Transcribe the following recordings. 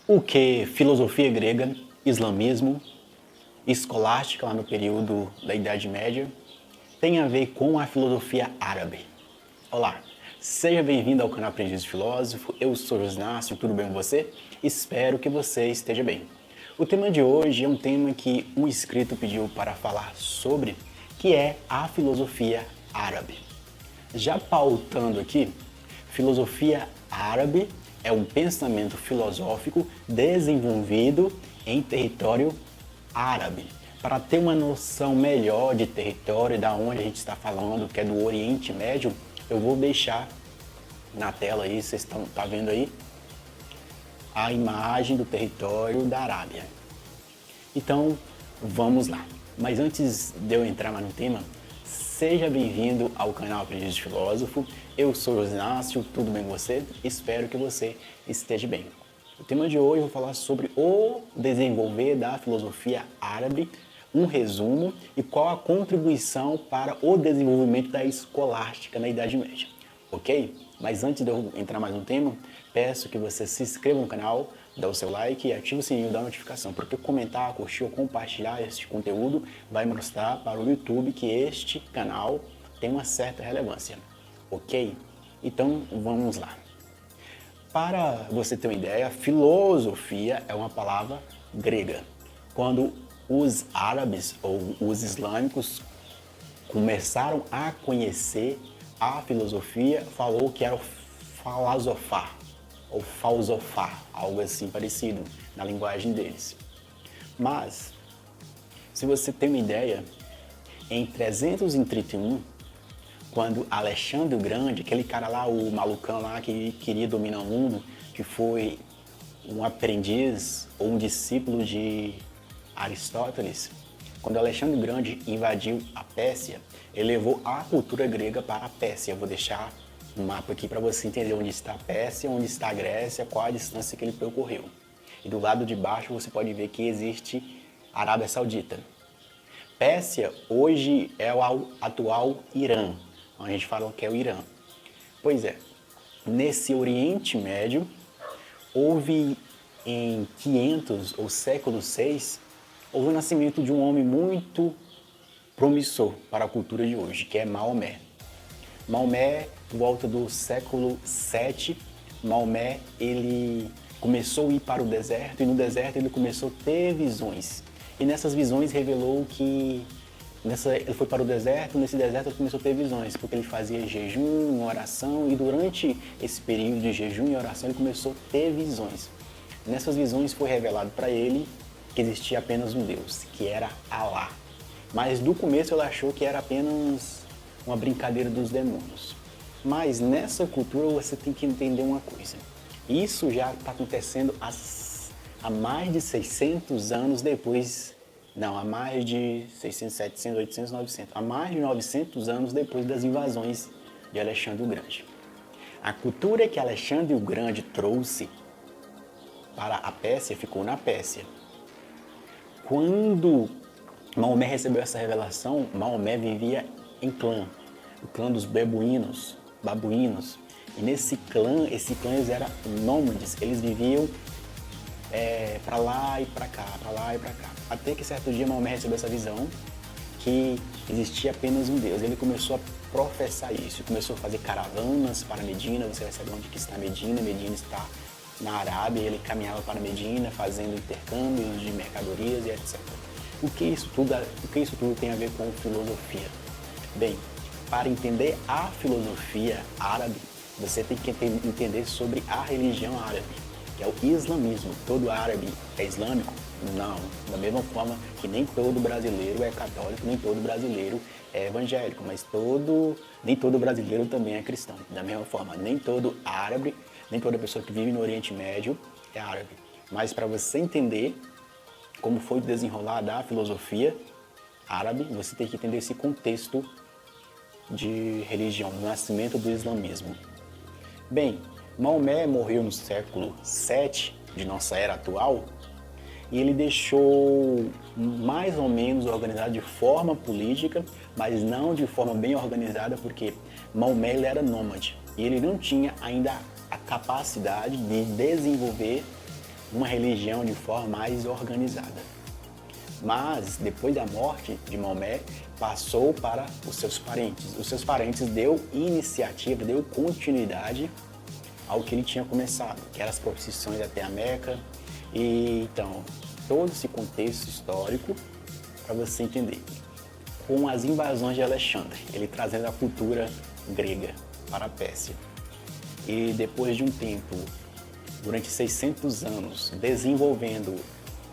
O que filosofia grega, islamismo, escolástica lá no período da Idade Média tem a ver com a filosofia árabe? Olá, seja bem-vindo ao canal Aprendiz de Filósofo, eu sou Josinácio, tudo bem com você? Espero que você esteja bem. O tema de hoje é um tema que um inscrito pediu para falar sobre, que é a filosofia árabe. Já pautando aqui, filosofia árabe é um pensamento filosófico desenvolvido em território árabe. Para ter uma noção melhor de território, da onde a gente está falando, que é do Oriente Médio, eu vou deixar na tela aí, vocês estão vendo aí, a imagem do território da Arábia. Então, vamos lá. Mas antes de eu entrar mais no tema, seja bem-vindo ao canal Aprendiz de Filósofo. Eu sou Josinácio, tudo bem com você? Espero que você esteja bem. O tema de hoje eu vou falar sobre o desenvolver da filosofia árabe, um resumo e qual a contribuição para o desenvolvimento da escolástica na Idade Média, ok? Mas antes de eu entrar mais no tema, peço que você se inscreva no canal, dá o seu like e ative o sininho da notificação, porque comentar, curtir ou compartilhar este conteúdo vai mostrar para o YouTube que este canal tem uma certa relevância, ok? Então vamos lá. Para você ter uma ideia, filosofia é uma palavra grega. Quando os árabes ou os islâmicos começaram a conhecer a filosofia, falou que era filosofar ou falsofar, algo assim parecido na linguagem deles. Mas, se você tem uma ideia, em 331, quando Alexandre o Grande, aquele cara lá, o malucão lá que queria dominar o mundo, que foi um aprendiz ou um discípulo de Aristóteles, quando Alexandre o Grande invadiu a Pérsia, ele levou a cultura grega para a Pérsia. Eu vou deixar um mapa aqui para você entender onde está a Pérsia, onde está a Grécia, qual a distância que ele percorreu. E do lado de baixo você pode ver que existe a Arábia Saudita. Pérsia hoje é o atual Irã, a gente fala que é o Irã. Pois é, nesse Oriente Médio, houve em 500 ou século 6, houve o nascimento de um homem muito promissor para a cultura de hoje, que é Maomé. Maomé, por volta do século 7, Maomé ele começou a ir para o deserto e no deserto ele começou a ter visões. E nessas visões revelou que ele foi para o deserto, nesse deserto ele começou a ter visões, porque ele fazia jejum, oração, e durante esse período de jejum e oração ele começou a ter visões. Nessas visões foi revelado para ele que existia apenas um Deus, que era Alá. Mas do começo ele achou que era apenas uma brincadeira dos demônios. Mas nessa cultura você tem que entender uma coisa. Isso já está acontecendo há mais de 600 anos depois. Não, há mais de 600, 700, 800, 900. Há mais de 900 anos depois das invasões de Alexandre o Grande. A cultura que Alexandre o Grande trouxe para a Pérsia ficou na Pérsia. Quando Maomé recebeu essa revelação, Maomé vivia em clã, o clã dos babuínos. E nesse clã, eles eram nômades, eles viviam para lá e para cá, para lá e para cá. Até que certo dia Maomé recebeu essa visão que existia apenas um Deus. Ele começou a professar isso, começou a fazer caravanas para Medina. Você vai saber onde que está Medina. Medina está na Arábia. Ele caminhava para Medina, fazendo intercâmbios de mercadorias e etc. O que isso tudo tem a ver com filosofia? Bem, para entender a filosofia árabe, você tem que entender sobre a religião árabe, que é o islamismo. Todo árabe é islâmico? Não. Da mesma forma que nem todo brasileiro é católico, nem todo brasileiro é evangélico, mas nem todo brasileiro também é cristão. Da mesma forma, nem todo árabe, nem toda pessoa que vive no Oriente Médio é árabe. Mas para você entender como foi o desenrolar da filosofia árabe, você tem que entender esse contexto de religião, do nascimento do islamismo. Bem, Maomé morreu no século 7 de nossa era atual e ele deixou mais ou menos organizado de forma política, mas não de forma bem organizada, porque Maomé ele era nômade e ele não tinha ainda a capacidade de desenvolver uma religião de forma mais organizada. Mas, depois da morte de Maomé, passou para os seus parentes. Os seus parentes deu iniciativa, deu continuidade ao que ele tinha começado, que eram as procissões até a Meca. E então, todo esse contexto histórico para você entender. Com as invasões de Alexandre, ele trazendo a cultura grega para a Pérsia. E depois de um tempo, durante 600 anos, desenvolvendo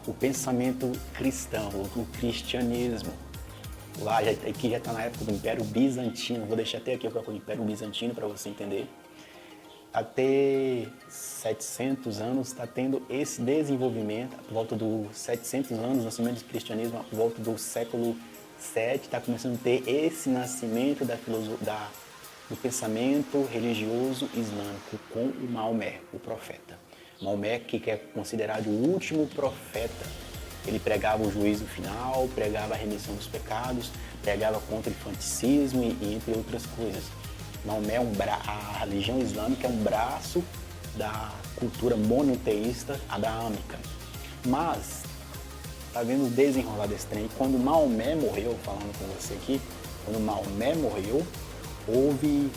o pensamento cristão, o cristianismo, lá aqui já está na época do Império Bizantino, vou deixar até aqui o Império Bizantino para você entender. Até 700 anos está tendo esse desenvolvimento, por volta dos 700 anos, nascimento do cristianismo, por volta do século 7, está começando a ter esse nascimento do pensamento religioso islâmico com o Maomé, o profeta. Maomé, que é considerado o último profeta. Ele pregava o juízo final, pregava a remissão dos pecados, pregava contra o infanticismo e entre outras coisas. Maomé a religião islâmica é um braço da cultura monoteísta abraâmica. Mas, tá vendo o desenrolar desse trem? Quando Maomé morreu, falando com você aqui, quando Maomé morreu, houve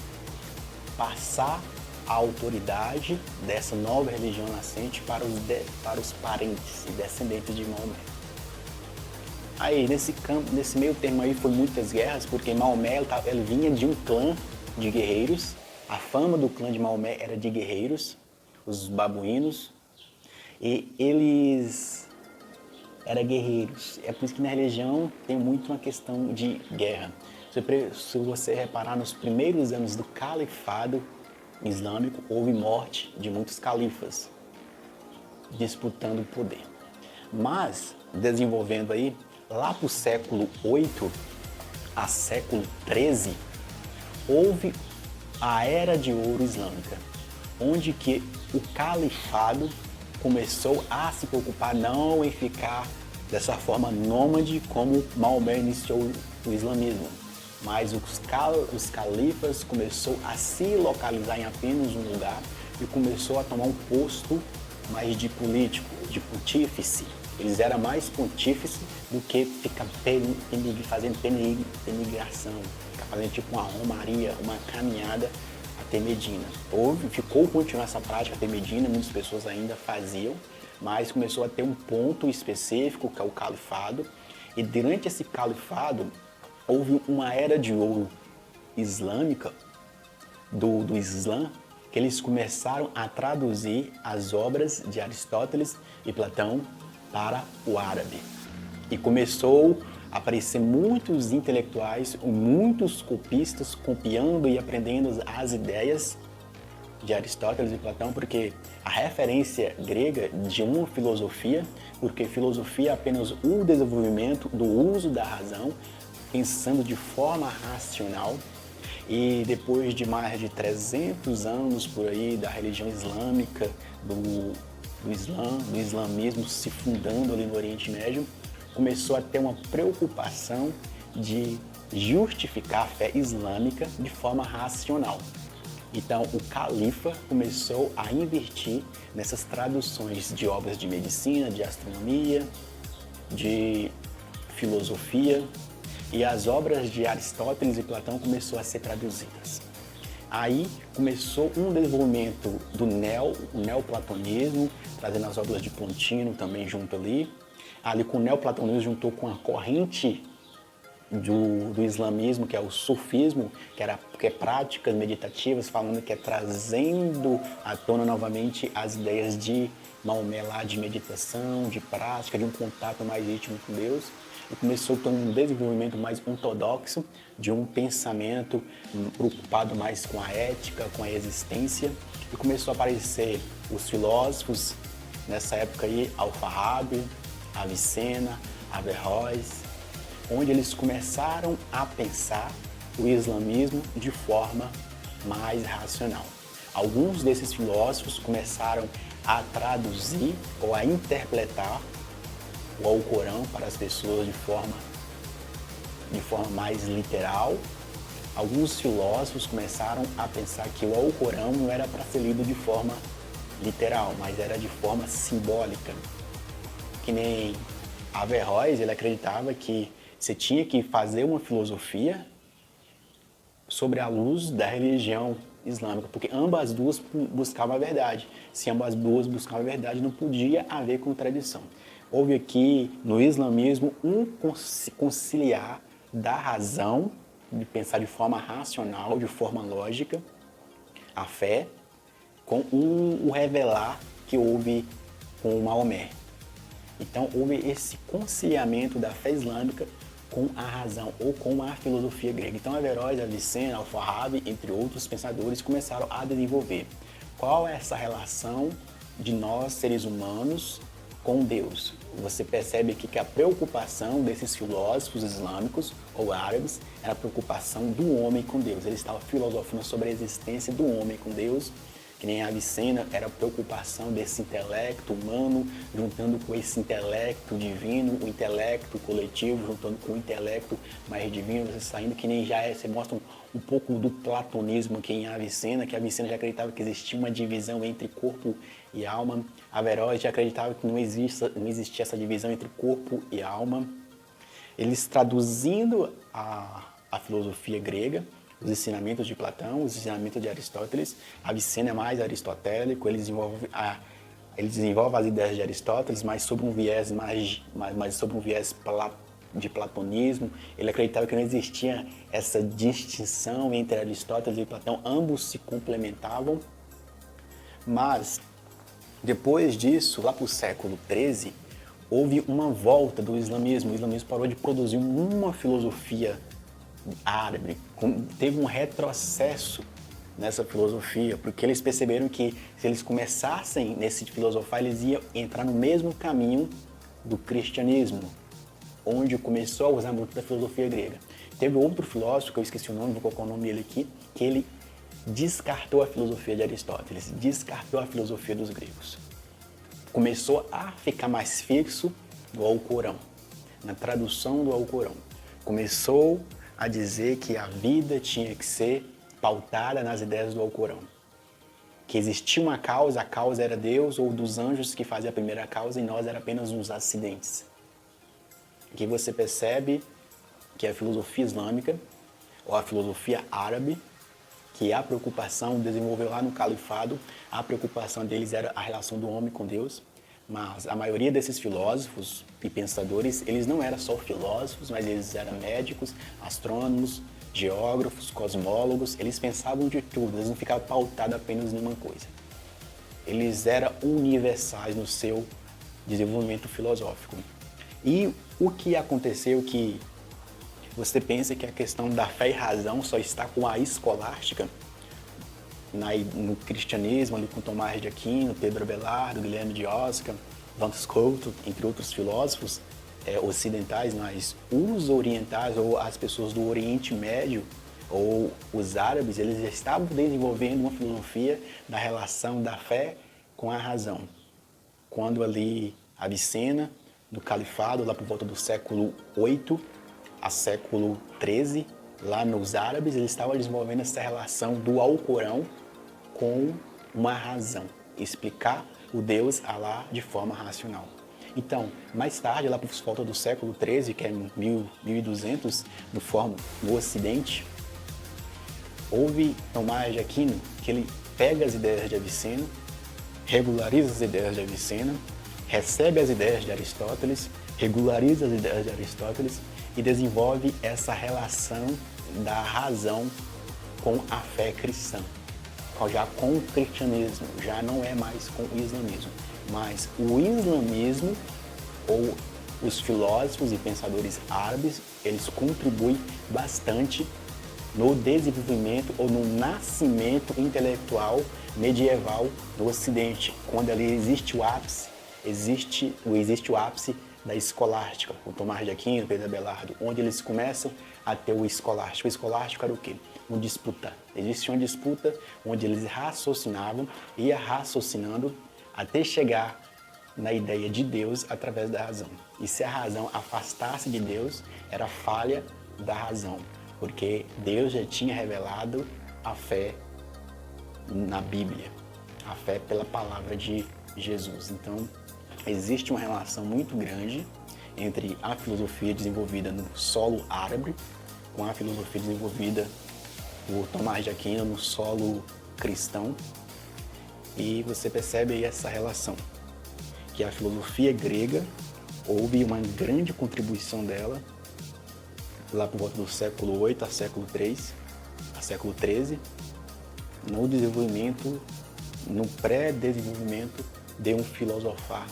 passar a autoridade dessa nova religião nascente para os parentes e descendentes de Maomé. Aí, nesse meio termo aí, foi muitas guerras, porque Maomé ele vinha de um clã de guerreiros. A fama do clã de Maomé era de guerreiros, os babuínos, e eles eram guerreiros. É por isso que na religião tem muito uma questão de guerra. Se você reparar, nos primeiros anos do califado islâmico, houve morte de muitos califas, disputando o poder. Mas, desenvolvendo aí, lá para o século 8 a século 13, houve a Era de Ouro Islâmica, onde que o califado começou a se preocupar não em ficar dessa forma nômade como Maomé iniciou o islamismo, mas os califas começou a se localizar em apenas um lugar e começou a tomar um posto mais de político, de pontífice. Eles eram mais pontífice do que ficar fazendo peregrinação, ficar fazendo tipo uma romaria, uma caminhada até Medina. Ficou continuar essa prática até Medina, muitas pessoas ainda faziam, mas começou a ter um ponto específico, que é o califado, e durante esse califado houve uma era de ouro islâmica, do Islã, que eles começaram a traduzir as obras de Aristóteles e Platão para o árabe. E começou a aparecer muitos intelectuais, muitos copistas copiando e aprendendo as ideias de Aristóteles e Platão, porque a referência grega de uma filosofia, porque filosofia é apenas o desenvolvimento do uso da razão, pensando de forma racional. E depois de mais de 300 anos por aí da religião islâmica, do islamismo se fundando ali no Oriente Médio, começou a ter uma preocupação de justificar a fé islâmica de forma racional. Então, o califa começou a investir nessas traduções de obras de medicina, de astronomia, de filosofia, e as obras de Aristóteles e Platão começou a ser traduzidas. Aí começou um desenvolvimento do neoplatonismo, trazendo as obras de Plotino também junto ali. Ali com o neoplatonismo juntou com a corrente do islamismo, que é o sufismo, que é práticas meditativas, falando que é trazendo à tona novamente as ideias de Maomé lá, de meditação, de prática, de um contato mais íntimo com Deus. E começou a ter um desenvolvimento mais ortodoxo, de um pensamento preocupado mais com a ética, com a existência. E começou a aparecer os filósofos, nessa época aí, Al-Farabi, Avicena, Averroes, onde eles começaram a pensar o islamismo de forma mais racional. Alguns desses filósofos começaram a traduzir ou a interpretar o Alcorão para as pessoas de forma mais literal. Alguns filósofos começaram a pensar que o Alcorão não era para ser lido de forma literal, mas era de forma simbólica. Que nem Averroes, ele acreditava que você tinha que fazer uma filosofia sobre a luz da religião islâmica, porque ambas as duas buscavam a verdade. Se ambas as duas buscavam a verdade, não podia haver contradição. Houve aqui no islamismo um conciliar da razão, de pensar de forma racional, de forma lógica, a fé, com o revelar que houve com Maomé. Então houve esse conciliamento da fé islâmica com a razão ou com a filosofia grega. Então Averroes, Avicena, Al-Farabi, entre outros pensadores, começaram a desenvolver qual é essa relação de nós, seres humanos, com Deus. Você percebe aqui que a preocupação desses filósofos islâmicos ou árabes era a preocupação do homem com Deus. Eles estavam filosofando sobre a existência do homem com Deus, que nem a Avicena era a preocupação desse intelecto humano, juntando com esse intelecto divino, o intelecto coletivo, juntando com o intelecto mais divino, você saindo que nem já é, você mostra um pouco do platonismo aqui em Avicena, que a Avicena já acreditava que existia uma divisão entre corpo e alma, Averroes já acreditava que não existia essa divisão entre corpo e alma. Eles traduzindo a filosofia grega, os ensinamentos de Platão, os ensinamentos de Aristóteles, Avicena é mais aristotélico, ele desenvolve as ideias de Aristóteles, mas sobre um viés sobre um viés de platonismo. Ele acreditava que não existia essa distinção entre Aristóteles e Platão, ambos se complementavam, mas depois disso, lá para o século XIII, houve uma volta do islamismo. O islamismo parou de produzir uma filosofia árabe, teve um retrocesso nessa filosofia, porque eles perceberam que se eles começassem nesse filosofar, eles iam entrar no mesmo caminho do cristianismo, onde começou a usar muito da filosofia grega. Teve outro filósofo, que eu esqueci o nome, vou colocar o nome dele aqui, que ele descartou a filosofia de Aristóteles, descartou a filosofia dos gregos. Começou a ficar mais fixo no Alcorão, na tradução do Alcorão. Começou a dizer que a vida tinha que ser pautada nas ideias do Alcorão. Que existia uma causa, a causa era Deus ou dos anjos que fazia a primeira causa e nós era apenas uns acidentes. Aqui você percebe que a filosofia islâmica ou a filosofia árabe, que a preocupação desenvolveu lá no califado, a preocupação deles era a relação do homem com Deus, mas a maioria desses filósofos e pensadores, eles não eram só filósofos, mas eles eram médicos, astrônomos, geógrafos, cosmólogos, eles pensavam de tudo, eles não ficavam pautados apenas numa coisa. Eles eram universais no seu desenvolvimento filosófico. E o que aconteceu que você pensa que a questão da fé e razão só está com a escolástica, no cristianismo, ali com Tomás de Aquino, Pedro Abelardo, Guilherme de Osca, Francis Couto, entre outros filósofos ocidentais, mas os orientais ou as pessoas do Oriente Médio ou os árabes, eles já estavam desenvolvendo uma filosofia da relação da fé com a razão. Quando ali Avicena, no califado, lá por volta do século VIII a século XIII, lá nos árabes, eles estavam desenvolvendo essa relação do Alcorão com uma razão, explicar o Deus Alá de forma racional. Então, mais tarde, lá por volta do século XIII, que é 1200, no Ocidente, houve Tomás de Aquino, que ele pega as ideias de Avicena, regulariza as ideias de Avicena, recebe as ideias de Aristóteles, regulariza as ideias de Aristóteles e desenvolve essa relação da razão com a fé cristã. Já com o cristianismo, já não é mais com o islamismo, mas o islamismo ou os filósofos e pensadores árabes, eles contribuem bastante no desenvolvimento ou no nascimento intelectual medieval do Ocidente, quando ali existe o ápice, existe o ápice da escolástica, com Tomás de Aquino, Pedro Abelardo, onde eles começam a ter o escolástico. O escolástico era o quê? Uma disputa. Existia uma disputa onde eles raciocinavam, ia raciocinando até chegar na ideia de Deus através da razão. E se a razão afastasse de Deus, era falha da razão, porque Deus já tinha revelado a fé na Bíblia. a fé pela palavra de Jesus. Então, existe uma relação muito grande entre a filosofia desenvolvida no solo árabe com a filosofia desenvolvida por Tomás de Aquino no solo cristão. E você percebe aí essa relação, que a filosofia grega houve uma grande contribuição dela lá por volta do século 8 a século 3, a século 13, no desenvolvimento, no pré-desenvolvimento de um filosofar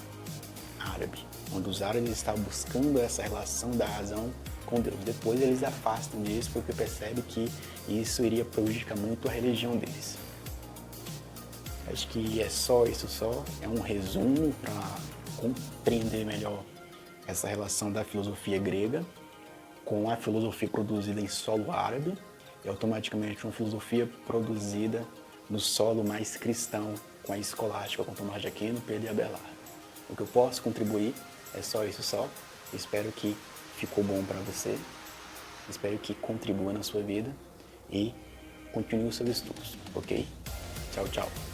árabe, onde os árabes estavam buscando essa relação da razão com Deus. Depois eles afastam disso porque percebem que isso iria prejudicar muito a religião deles. Acho que é só isso, é um resumo para compreender melhor essa relação da filosofia grega com a filosofia produzida em solo árabe e automaticamente uma filosofia produzida no solo mais cristão, com a escolástica, com Tomás de Aquino, Pedro e Abelardo. O que eu posso contribuir é só isso. Espero que ficou bom para você, espero que contribua na sua vida e continue os seus estudos, ok? Tchau, tchau.